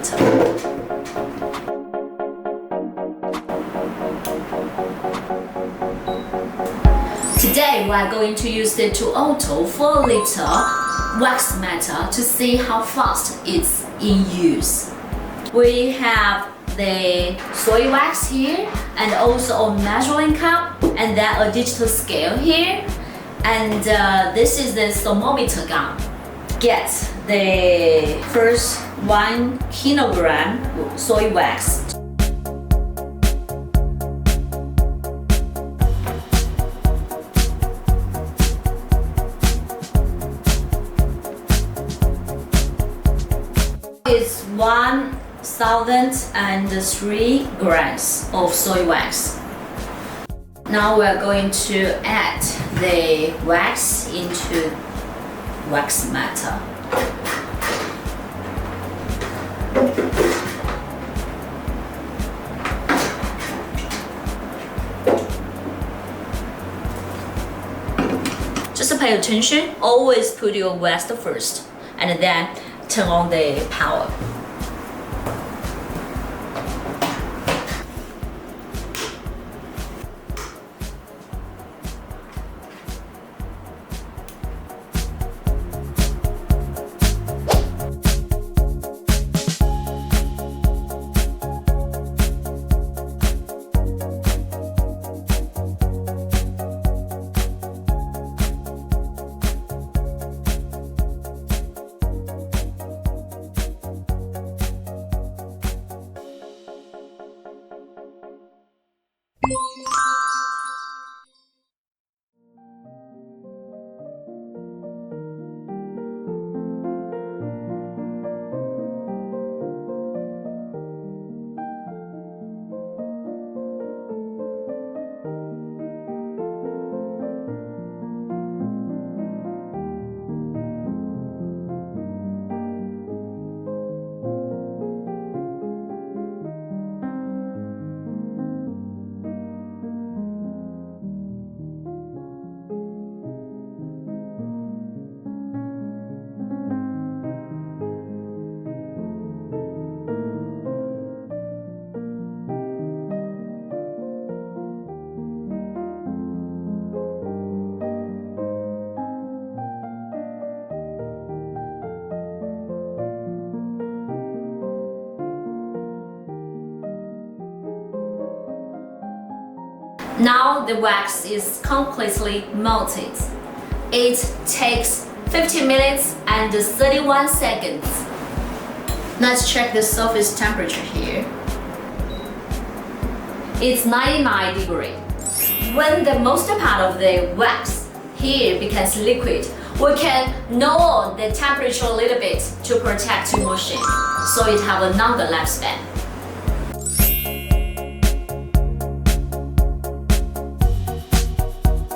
matter. Today we are going to use the ToAuto 4-liter wax matter to see how fast it's in use. We have the soy wax here and also a measuring cup and then a digital scale here, and this is the thermometer gun. Get the first 1 kilogram soy wax. It's 1,003 grams of soy wax. Now we are going to add the wax into wax matter. Just pay attention, always put your wax first and then turn on the power. Now the wax is completely melted. It takes 50 minutes and 31 seconds. Let's check the surface temperature here. It's 99 degrees. When the most part of the wax here becomes liquid, we can lower the temperature a little bit to protect your machine so it have a longer lifespan.